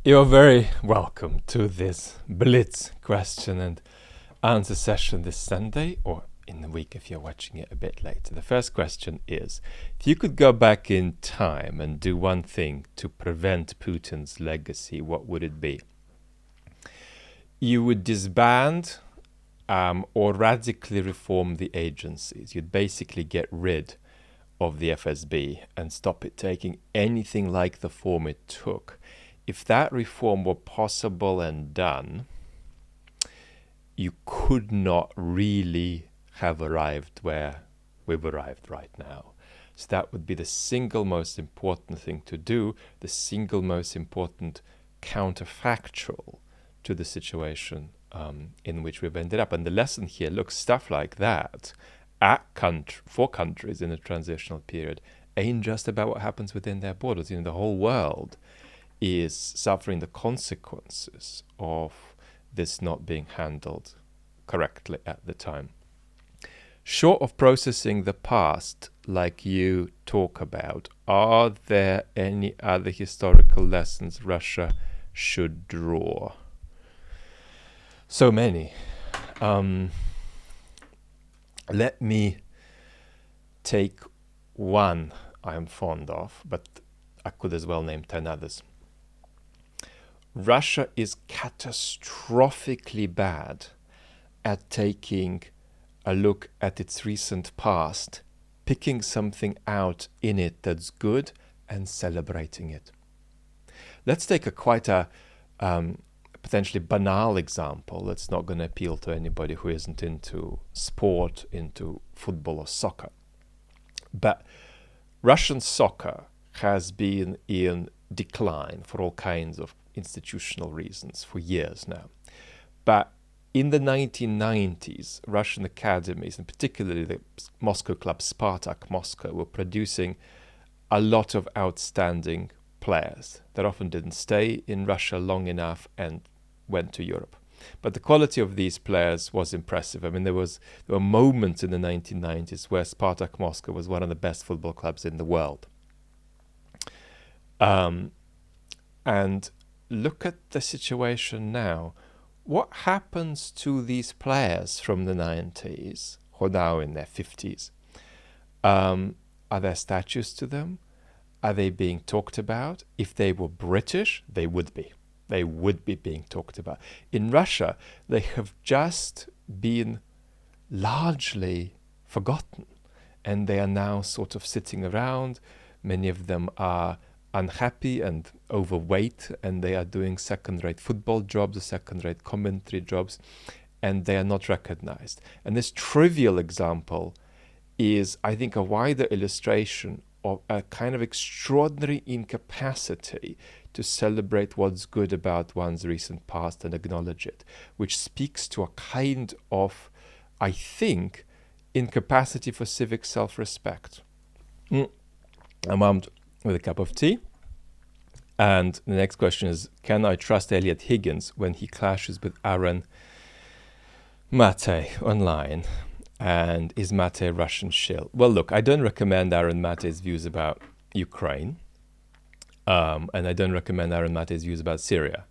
You're very welcome to this Blitz question and answer session this Sunday, or in the week if you're watching it a bit later. The first question is, if you could go back in time and do one thing to prevent Putin's legacy, what would it be? You would disband or radically reform the agencies. You'd basically get rid of the FSB and stop it taking anything like the form it took. If that reform were possible and done, you could not really have arrived where we've arrived right now. So that would be the single most important thing to do, the single most important counterfactual to the situation in which we've ended up. And the lesson here, look, stuff like that for countries in a transitional period ain't just about what happens within their borders. The whole world is suffering the consequences of this not being handled correctly at the time. Short of processing the past like you talk about, are there any other historical lessons Russia should draw? So many. Let me take one I am fond of, but I could as well name 10 others. Russia is catastrophically bad at taking a look at its recent past, picking something out in it that's good and celebrating it. Let's take quite a potentially banal example that's not going to appeal to anybody who isn't into sport, into football or soccer. But Russian soccer has been in decline for all kinds of institutional reasons for years now. But in the 1990s, Russian academies, and particularly the Moscow club Spartak Moscow, were producing a lot of outstanding players that often didn't stay in Russia long enough and went to Europe. But the quality of these players was impressive. I mean, there were moments in the 1990s where Spartak Moscow was one of the best football clubs in the world. And look at the situation now. What happens to these players from the 90s, who are now in their 50s? Are there statues to them? Are they being talked about? If they were British, they would be. They would be being talked about. In Russia, they have just been largely forgotten. And they are now sort of sitting around. Many of them are unhappy and overweight, and they are doing second-rate football jobs or second-rate commentary jobs, and they are not recognized. And this trivial example is, I think, a wider illustration of a kind of extraordinary incapacity to celebrate what's good about one's recent past and acknowledge it, which speaks to a kind of, I think, incapacity for civic self-respect. I'm armed with a cup of tea. And the next question is, can I trust Eliot Higgins when he clashes with Aaron Mate online? And is Mate a Russian shill? Well, look, I don't recommend Aaron Mate's views about Ukraine. And I don't recommend Aaron Mate's views about Syria.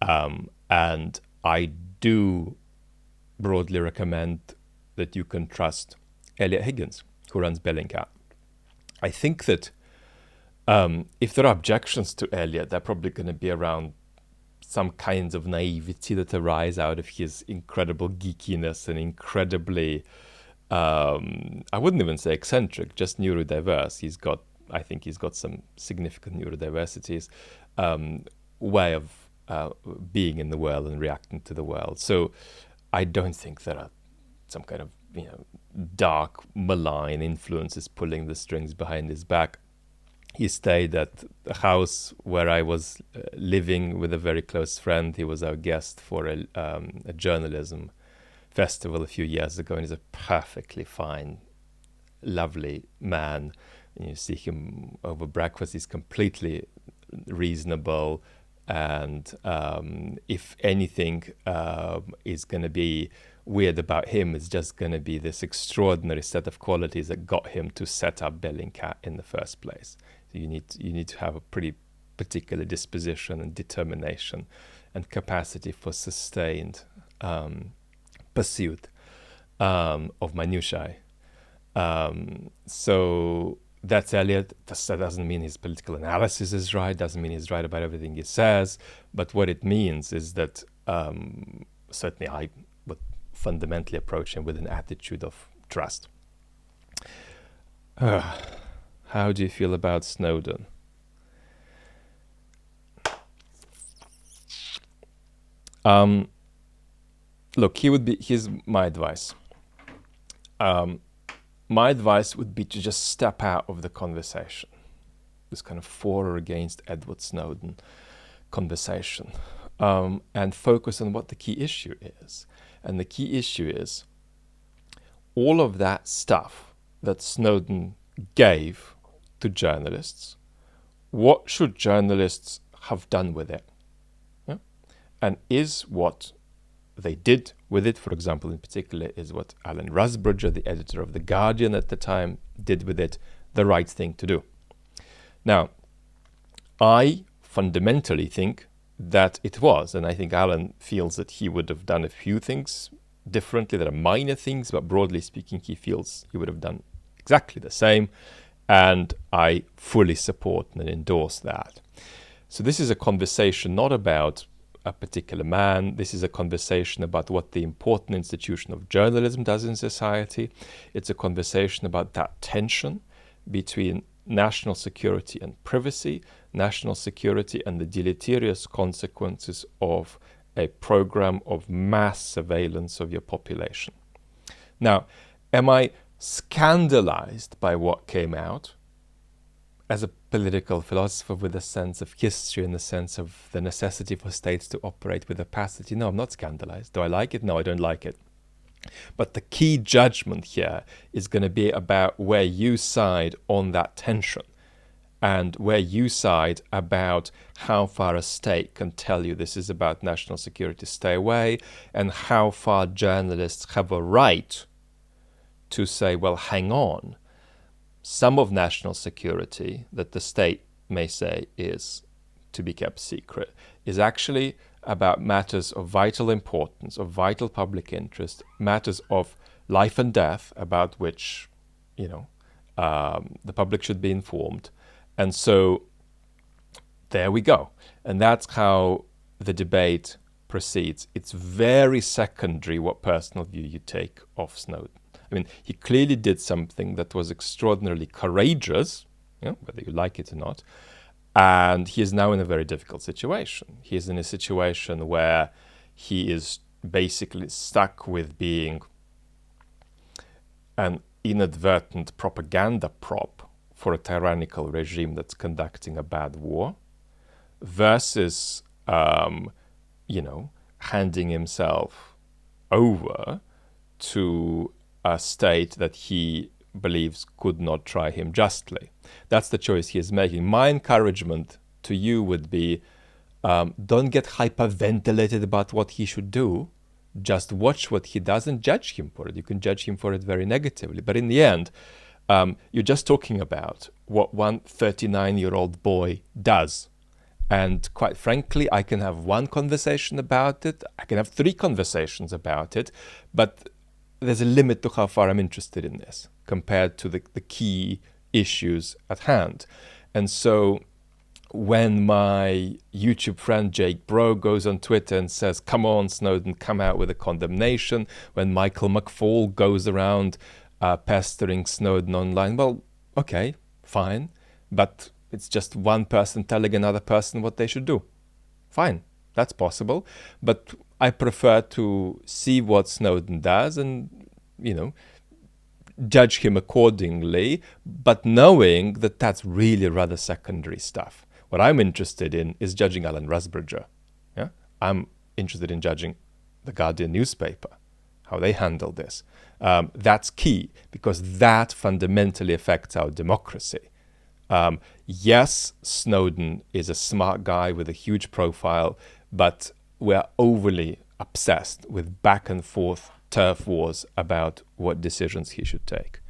And I do broadly recommend that you can trust Eliot Higgins, who runs Bellingcat. I think that if there are objections to Eliot, they're probably going to be around some kinds of naivety that arise out of his incredible geekiness and incredibly, I wouldn't even say eccentric, just neurodiverse. I think he's got some significant neurodiversities, way of being in the world and reacting to the world. So I don't think there are some kind of dark, malign influences pulling the strings behind his back. He stayed at the house where I was living with a very close friend. He was our guest for a journalism festival a few years ago, and he's a perfectly fine, lovely man. And you see him over breakfast, he's completely reasonable, and if anything is going to be weird about him, it's just going to be this extraordinary set of qualities that got him to set up Bellingcat in the first place. So you need to have a pretty particular disposition and determination and capacity for sustained pursuit of minutiae. So that's Eliot. That doesn't mean his political analysis is right, doesn't mean he's right about everything he says, but what it means is that certainly I would fundamentally approach him with an attitude of trust. How do you feel about Snowden? Look, here's my advice. My advice would be to just step out of the conversation, this kind of for or against Edward Snowden conversation, and focus on what the key issue is. And the key issue is all of that stuff that Snowden gave to journalists. What should journalists have done with it? Yeah? And is what they did with it, for example, in particular, is what Alan Rusbridger, the editor of The Guardian at the time, did with it, the right thing to do? Now, I fundamentally think that it was, and I think Alan feels that he would have done a few things differently. There are minor things, but broadly speaking, he feels he would have done exactly the same, and I fully support and endorse that. So this is a conversation not about a particular man. This is a conversation about what the important institution of journalism does in society. It's a conversation about that tension between national security and privacy, national security and the deleterious consequences of a program of mass surveillance of your population. Now, am I scandalized by what came out? As a political philosopher with a sense of history and a sense of the necessity for states to operate with opacity, no, I'm not scandalized. Do I like it? No, I don't like it. But the key judgment here is going to be about where you side on that tension and where you side about how far a state can tell you this is about national security, stay away, and how far journalists have a right to say, well, hang on. Some of national security that the state may say is to be kept secret is actually about matters of vital importance, of vital public interest, matters of life and death about which, the public should be informed. And so there we go. And that's how the debate proceeds. It's very secondary what personal view you take of Snowden. I mean, he clearly did something that was extraordinarily courageous, whether you like it or not, and he is now in a very difficult situation. He is in a situation where he is basically stuck with being an inadvertent propaganda prop for a tyrannical regime that's conducting a bad war, versus, handing himself over to a state that he believes could not try him justly. That's the choice he is making. My encouragement to you would be, don't get hyperventilated about what he should do. Just watch what he does and judge him for it. You can judge him for it very negatively. But in the end, you're just talking about what one 39-year-old boy does. And quite frankly, I can have one conversation about it. I can have 3 conversations about it. But there's a limit to how far I'm interested in this compared to the key issues at hand. And so when my YouTube friend Jake Bro goes on Twitter and says, come on, Snowden, come out with a condemnation, when Michael McFaul goes around pestering Snowden online, well, okay, fine. But it's just one person telling another person what they should do. Fine, that's possible. But I prefer to see what Snowden does and, judge him accordingly, but knowing that that's really rather secondary stuff. What I'm interested in is judging Alan Rusbridger. Yeah? I'm interested in judging the Guardian newspaper, how they handle this. That's key because that fundamentally affects our democracy. Yes, Snowden is a smart guy with a huge profile, but we're overly obsessed with back and forth turf wars about what decisions he should take.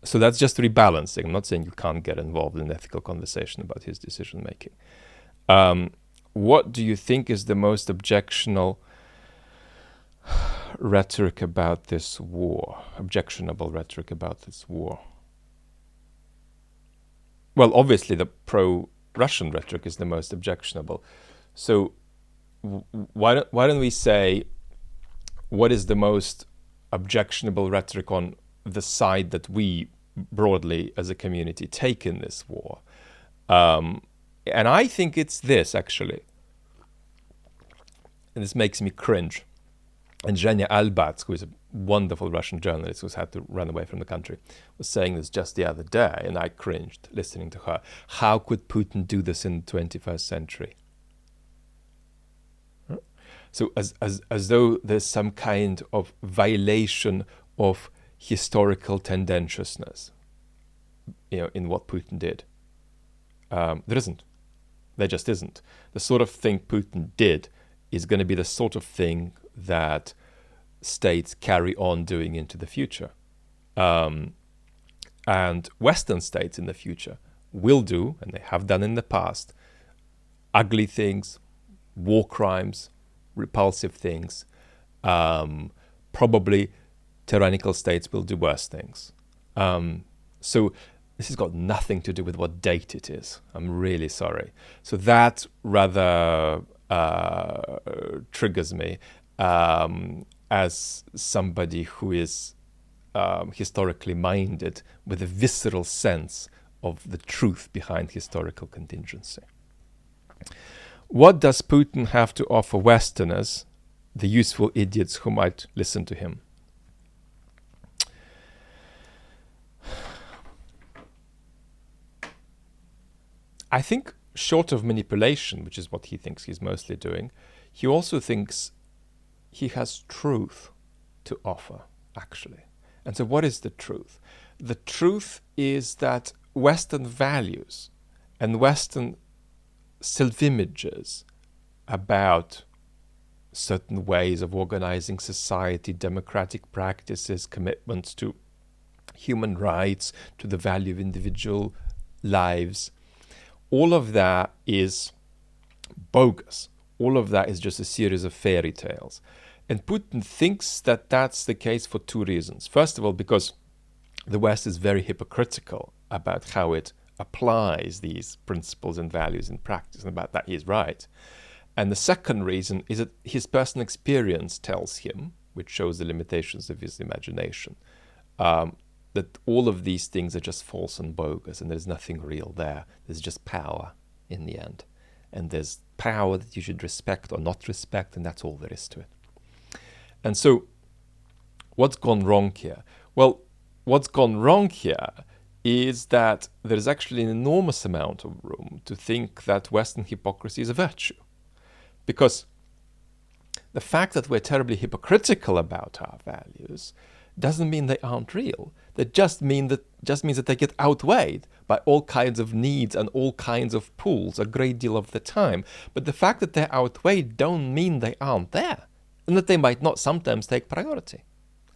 So that's just rebalancing. I'm not saying you can't get involved in an ethical conversation about his decision making. What do you think is the most objectionable rhetoric about this war? Objectionable rhetoric about this war? Well, obviously the pro-Russian rhetoric is the most objectionable. So why don't we say what is the most objectionable rhetoric on the side that we broadly as a community take in this war? And I think it's this, actually. And this makes me cringe. And Zhenya Albats, who is a wonderful Russian journalist who's had to run away from the country, was saying this just the other day, and I cringed listening to her. How could Putin do this in the 21st century? So as though there's some kind of violation of historical tendentiousness, in what Putin did. There isn't. There just isn't. The sort of thing Putin did is going to be the sort of thing that states carry on doing into the future. And Western states in the future will do, and they have done in the past, ugly things, war crimes, repulsive things. Probably tyrannical states will do worse things. So this has got nothing to do with what date it is. I'm really sorry. So that rather triggers me as somebody who is historically minded with a visceral sense of the truth behind historical contingency. What does Putin have to offer Westerners, the useful idiots who might listen to him? I think short of manipulation, which is what he thinks he's mostly doing, he also thinks he has truth to offer, actually. And so what is the truth? The truth is that Western values and Western self-images about certain ways of organizing society, democratic practices, commitments to human rights, to the value of individual lives, all of that is bogus. All of that is just a series of fairy tales. And Putin thinks that that's the case for two reasons. First of all, because the West is very hypocritical about how it applies these principles and values in practice, and about that he's right. And the second reason is that his personal experience tells him, which shows the limitations of his imagination, that all of these things are just false and bogus, and there's nothing real there. There's just power in the end. And there's power that you should respect or not respect, and that's all there is to it. And so, what's gone wrong here? Well, what's gone wrong here is that there is actually an enormous amount of room to think that Western hypocrisy is a virtue. Because the fact that we're terribly hypocritical about our values doesn't mean they aren't real. That just means that they get outweighed by all kinds of needs and all kinds of pools a great deal of the time. But the fact that they're outweighed don't mean they aren't there, and that they might not sometimes take priority.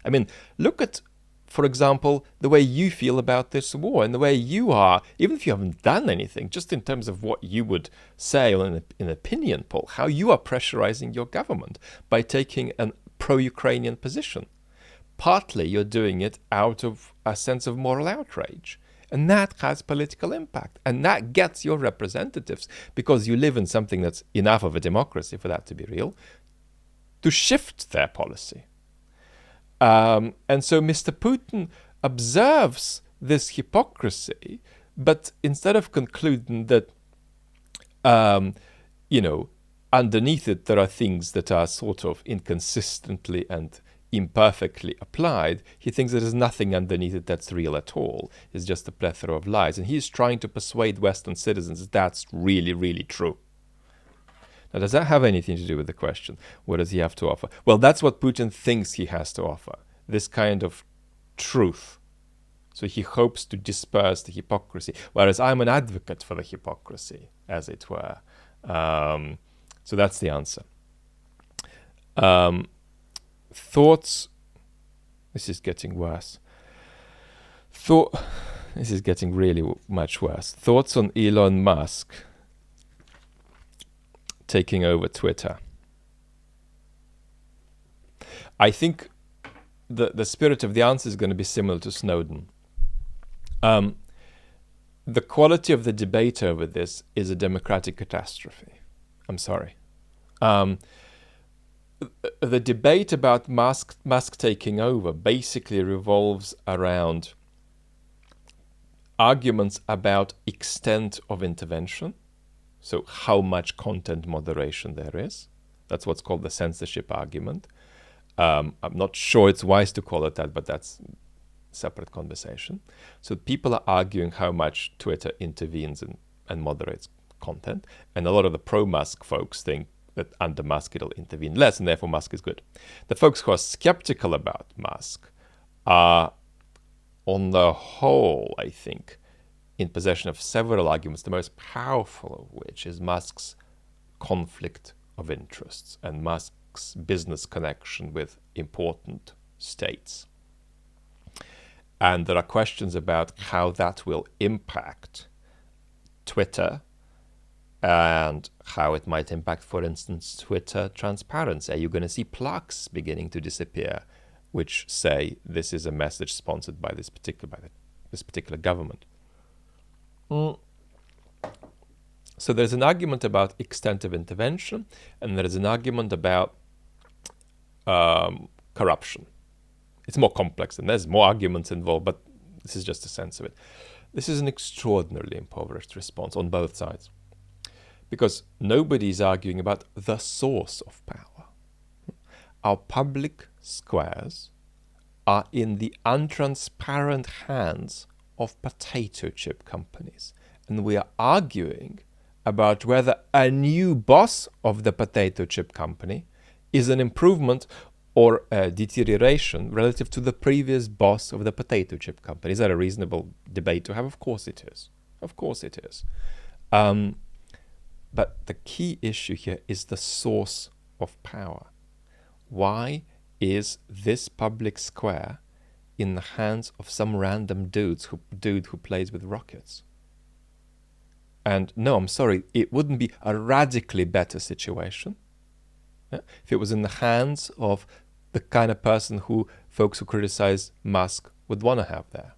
I mean, look at, for example, the way you feel about this war and the way you are, even if you haven't done anything, just in terms of what you would say in an opinion poll, how you are pressurizing your government by taking a pro-Ukrainian position. Partly you're doing it out of a sense of moral outrage. And that has political impact. And that gets your representatives, because you live in something that's enough of a democracy for that to be real, to shift their policy. And so Mr. Putin observes this hypocrisy, but instead of concluding that, underneath it there are things that are sort of inconsistently and imperfectly applied, he thinks there is nothing underneath it that's real at all. It's just a plethora of lies. And he's trying to persuade Western citizens that's really, really true. Now, does that have anything to do with the question? What does he have to offer? Well, that's what Putin thinks he has to offer, this kind of truth. So he hopes to disperse the hypocrisy, whereas I'm an advocate for the hypocrisy, as it were. So that's the answer. Thoughts, this is getting worse. This is getting really much worse. Thoughts on Elon Musk taking over Twitter. I think the spirit of the answer is going to be similar to Snowden. The quality of the debate over this is a democratic catastrophe. I'm sorry. The debate about Musk taking over basically revolves around arguments about extent of intervention. So how much content moderation there is. That's what's called the censorship argument. I'm not sure it's wise to call it that, but that's a separate conversation. So people are arguing how much Twitter intervenes and moderates content. And a lot of the pro-Musk folks think that under Musk it'll intervene less, and therefore Musk is good. The folks who are skeptical about Musk are, on the whole, I think, in possession of several arguments, the most powerful of which is Musk's conflict of interests and Musk's business connection with important states. And there are questions about how that will impact Twitter and how it might impact, for instance, Twitter transparency. Are you going to see plaques beginning to disappear which say this is a message sponsored by this particular government? So there's an argument about extent of intervention, and there is an argument about corruption. It's more complex, and there's more arguments involved, but this is just a sense of it. This is an extraordinarily impoverished response on both sides, because nobody's arguing about the source of power. Our public squares are in the untransparent hands of potato chip companies. And we are arguing about whether a new boss of the potato chip company is an improvement or a deterioration relative to the previous boss of the potato chip company. Is that a reasonable debate to have? Of course it is. Of course it is. But the key issue here is the source of power. Why is this public square in the hands of some random dude who plays with rockets? And no, I'm sorry, it wouldn't be a radically better situation if it was in the hands of the kind of person who folks who criticize Musk would want to have there.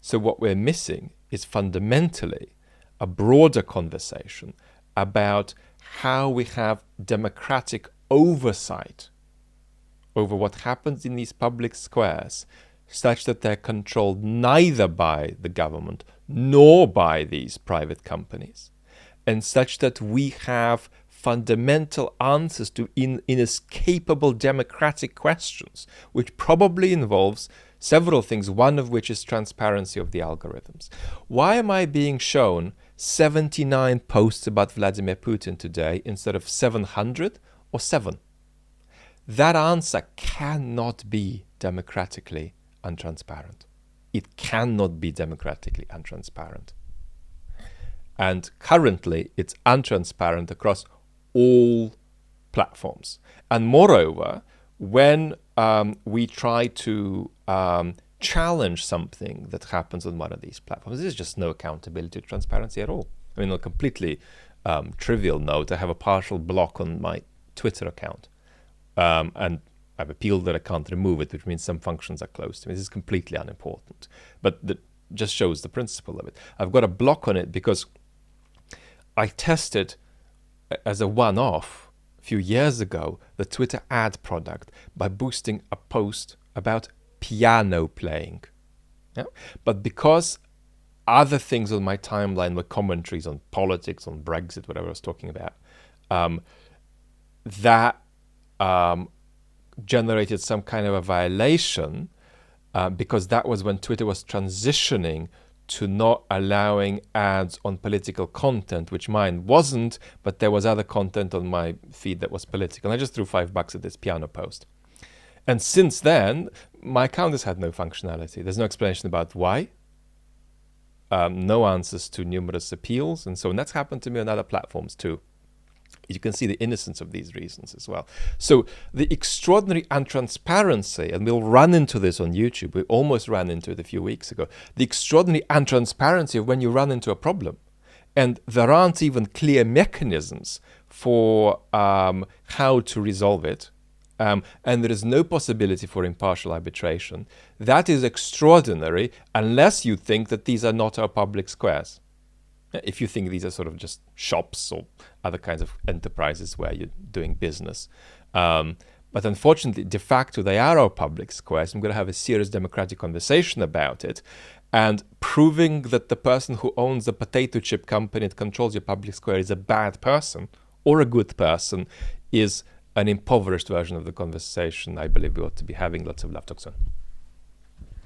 So what we're missing is fundamentally a broader conversation about how we have democratic oversight over what happens in these public squares, such that they're controlled neither by the government nor by these private companies, and such that we have fundamental answers to inescapable democratic questions, which probably involves several things, one of which is transparency of the algorithms. Why am I being shown 79 posts about Vladimir Putin today instead of 700 or 7? That answer cannot be democratically untransparent. It cannot be democratically untransparent. And currently, it's untransparent across all platforms. And moreover, when we try to challenge something that happens on one of these platforms, there's just no accountability or transparency at all. I mean, on a completely trivial note, I have a partial block on my Twitter account. And I've appealed that I can't remove it, which means some functions are closed to me. This is completely unimportant, but that just shows the principle of it. I've got a block on it because I tested as a one-off a few years ago the Twitter ad product by boosting a post about piano playing. Yeah? But because other things on my timeline were commentaries on politics, on Brexit, whatever I was talking about, that generated some kind of a violation because that was when Twitter was transitioning to not allowing ads on political content, which mine wasn't, but there was other content on my feed that was political. And I just threw $5 at this piano post. And since then, my account has had no functionality. There's no explanation about why. No answers to numerous appeals and so on. That's happened to me on other platforms too. You can see the innocence of these reasons as well. So the extraordinary untransparency, and we'll run into this on YouTube, we almost ran into it a few weeks ago, the extraordinary untransparency of when you run into a problem. And there aren't even clear mechanisms for how to resolve it. And there is no possibility for impartial arbitration. That is extraordinary unless you think that these are not our public squares. If you think these are sort of just shops or other kinds of enterprises where you're doing business. But unfortunately, de facto, they are our public squares. I'm going to have a serious democratic conversation about it. And proving that the person who owns the potato chip company and controls your public square is a bad person or a good person is an impoverished version of the conversation I believe we ought to be having. Lots of love. Talk soon.